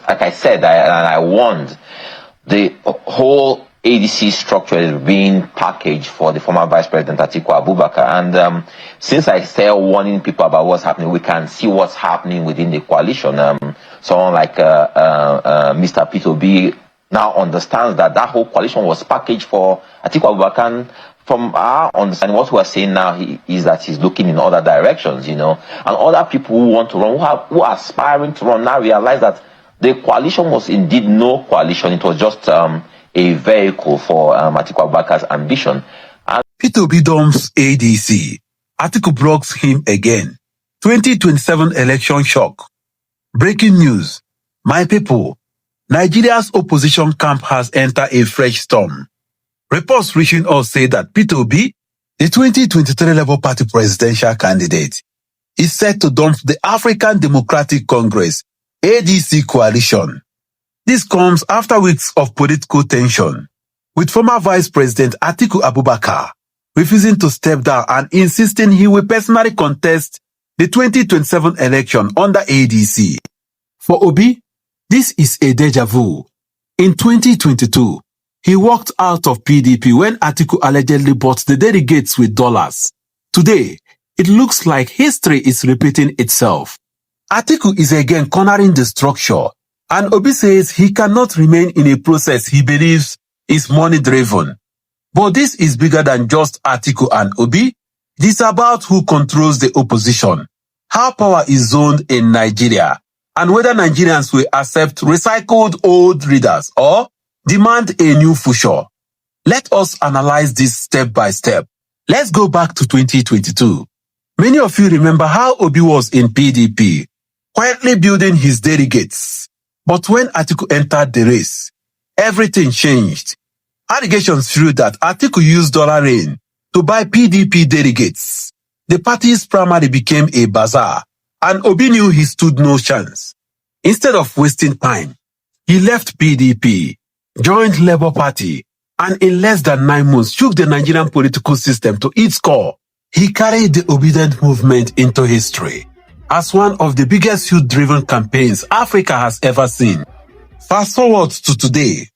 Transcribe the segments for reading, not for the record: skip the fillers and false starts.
like I said, I warned, the whole ADC structure is being packaged for the former Vice President Atiku Abubakar. And since I started warning people about what's happening, we can see what's happening within the coalition. Someone like Mr. Peter Obi now understands that that whole coalition was packaged for Atiku Abubakar. From our understanding, what we're saying now is that he's looking in other directions, and other people who want to run, who are aspiring to run, now realize that the coalition was indeed no coalition. It was just a vehicle for Atiku Abubakar's ambition. And Peter Obi dumps ADC. Atiku blocks him again. 2027 election shock. Breaking news. My people, Nigeria's opposition camp has entered a fresh storm. Reports reaching us say that Peter Obi, the 2023 Labour Party presidential candidate, is set to dump the African Democratic Congress ADC coalition. This comes after weeks of political tension, with former Vice President Atiku Abubakar refusing to step down and insisting he will personally contest the 2027 election under ADC. For Obi, this is a deja vu. In 2022, he walked out of PDP when Atiku allegedly bought the delegates with dollars. Today, it looks like history is repeating itself. Atiku is again cornering the structure, and Obi says he cannot remain in a process he believes is money-driven. But this is bigger than just Atiku and Obi. It is about who controls the opposition, how power is zoned in Nigeria, and whether Nigerians will accept recycled old leaders or demand a new future. Let us analyze this step by step. Let's go back to 2022. Many of you remember how Obi was in PDP, quietly building his delegates. But when Atiku entered the race, everything changed. Allegations flew that Atiku used dollar rain to buy PDP delegates. The party's primary became a bazaar, and Obi knew he stood no chance. Instead of wasting time, he left PDP, joined Labour Party, and in less than 9 months shook the Nigerian political system to its core. He carried the Obidient Movement into history as one of the biggest youth-driven campaigns Africa has ever seen. Fast forward to today.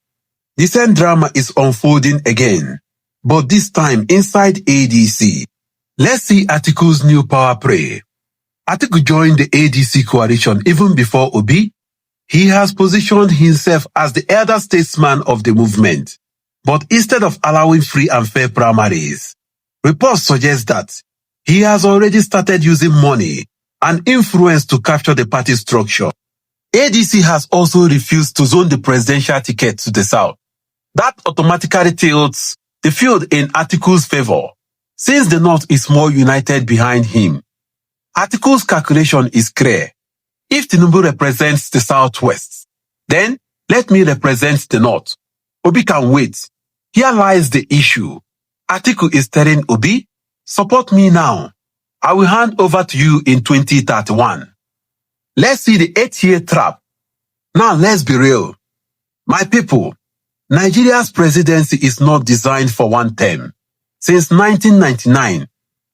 The same drama is unfolding again, but this time inside ADC. Let's see Atiku's new power play. Atiku joined the ADC coalition even before Obi. He has positioned himself as the elder statesman of the movement. But instead of allowing free and fair primaries, reports suggest that he has already started using money and influence to capture the party structure. ADC has also refused to zone the presidential ticket to the south. That automatically tilts the field in Atiku's favor, since the north is more united behind him. Atiku's calculation is clear. If Tinubu represents the southwest, then let me represent the north. Obi can wait. Here lies the issue. Atiku is telling Obi, support me now. I will hand over to you in 2031. Let's see the 8-year trap. Now let's be real. My people, Nigeria's presidency is not designed for one term. Since 1999,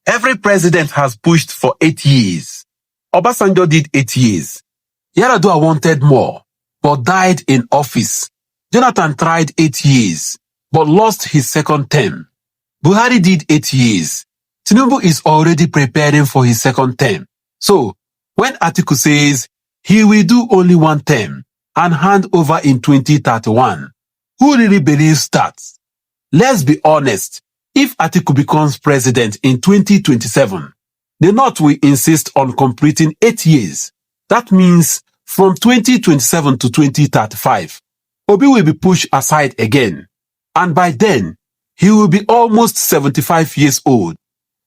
every president has pushed for 8 years. Obasanjo did 8 years. Yar'Adua wanted more, but died in office. Jonathan tried 8 years, but lost his second term. Buhari did 8 years. Tinubu is already preparing for his second term. So, when Atiku says he will do only one term and hand over in 2031, who really believes that? Let's be honest. If Atiku becomes president in 2027, the North will insist on completing 8 years. That means from 2027 to 2035, Obi will be pushed aside again. And by then, he will be almost 75 years old.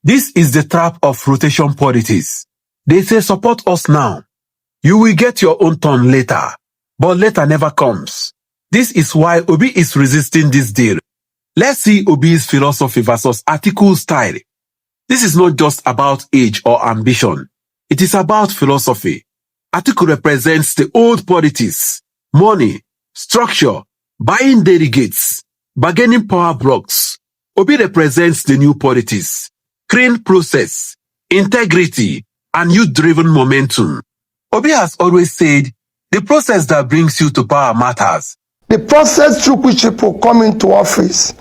This is the trap of rotation politics. They say support us now. You will get your own turn later. But later never comes. This is why Obi is resisting this deal. Let's see Obi's philosophy versus Atiku's style. This is not just about age or ambition. It is about philosophy. Atiku represents the old politics, money, structure, buying delegates, bargaining power blocks. Obi represents the new politics, clean process, integrity, and youth-driven momentum. Obi has always said The process that brings you to power matters. The process through which people come into office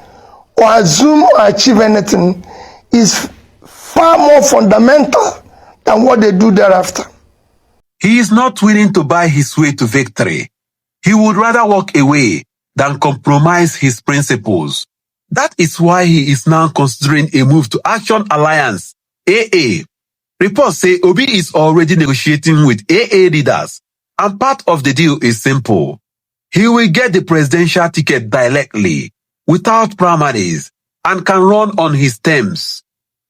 or assume or achieve anything is far more fundamental than what they do thereafter. He is not willing to buy his way to victory. He would rather walk away than compromise his principles. That is why he is now considering a move to Action Alliance, AA. Reports say Obi is already negotiating with AA leaders, and part of the deal is simple. He will get the presidential ticket directly, without primaries, and can run on his terms.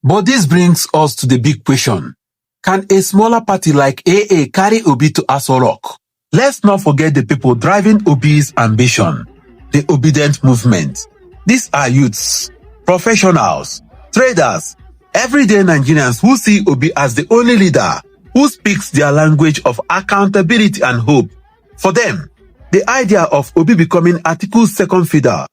But this brings us to the big question. Can a smaller party like AA carry Obi to Aso Rock? Let's not forget the people driving Obi's ambition, the Obidient Movement. These are youths, professionals, traders, everyday Nigerians who see Obi as the only leader who speaks their language of accountability and hope. For them, the idea of Obi becoming Atiku's second fiddle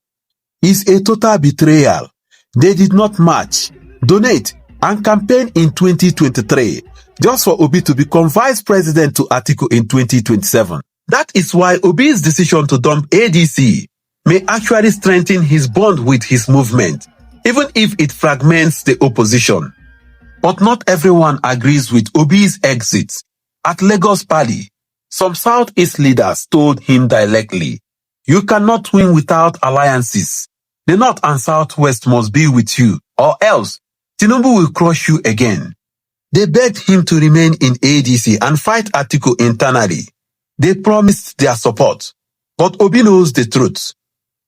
is a total betrayal. They did not march, donate, and campaign in 2023 just for Obi to become vice president to Atiku in 2027. That is why Obi's decision to dump ADC may actually strengthen his bond with his movement, even if it fragments the opposition. But not everyone agrees with Obi's exit. At Lagos Pali, some Southeast leaders told him directly, "You cannot win without alliances. The North and Southwest must be with you, or else Tinubu will crush you again." They begged him to remain in ADC and fight Atiku internally. They promised their support. But Obi knows the truth.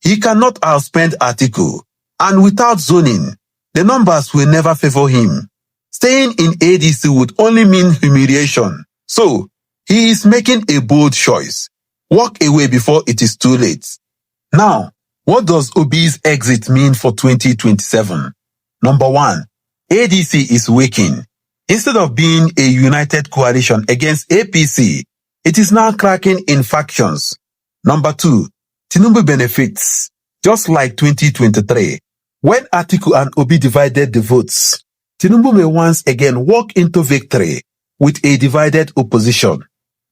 He cannot outspend Atiku, and without zoning, the numbers will never favor him. Staying in ADC would only mean humiliation. So, he is making a bold choice. Walk away before it is too late. Now, what does Obi's exit mean for 2027? Number 1, ADC is weakening. Instead of being a united coalition against APC, it is now cracking in factions. Number 2, Tinubu benefits, just like 2023. When Atiku and Obi divided the votes, Tinubu may once again walk into victory with a divided opposition.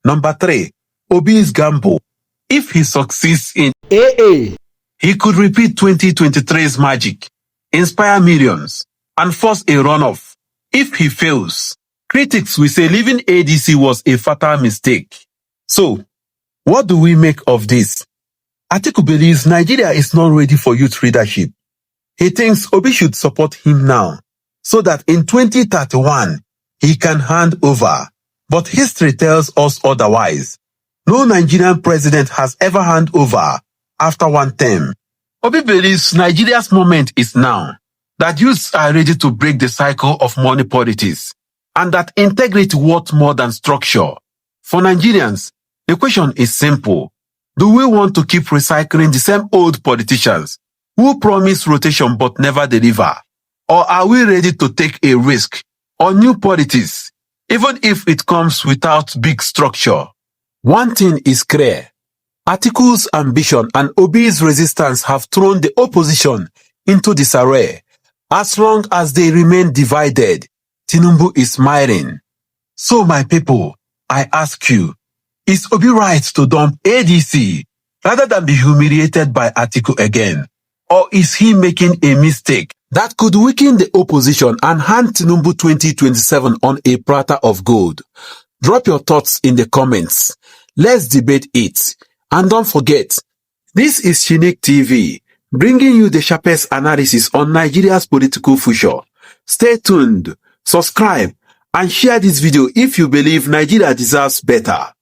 Number 3, Obi's gamble. If he succeeds in AA, he could repeat 2023's magic, inspire millions, and force a runoff. If he fails, critics will say leaving ADC was a fatal mistake. So, what do we make of this? Atiku believes Nigeria is not ready for youth leadership. He thinks Obi should support him now, so that in 2031, he can hand over. But history tells us otherwise. No Nigerian president has ever handed over after one term. Obi believes Nigeria's moment is now, that youths are ready to break the cycle of money politics, and that integrity worth more than structure. For Nigerians, the question is simple. Do we want to keep recycling the same old politicians who promise rotation but never deliver? Or are we ready to take a risk on new politics, even if it comes without big structure? One thing is clear. Atiku's ambition and Obi's resistance have thrown the opposition into disarray. As long as they remain divided, Tinubu is smiling. So my people, I ask you, is Obi right to dump ADC rather than be humiliated by Atiku again? Or is he making a mistake that could weaken the opposition and hand Tinubu 2027 on a platter of gold? Drop your thoughts in the comments. Let's debate it. And don't forget, this is Chinick TV, bringing you the sharpest analysis on Nigeria's political future. Stay tuned, subscribe, and share this video if you believe Nigeria deserves better.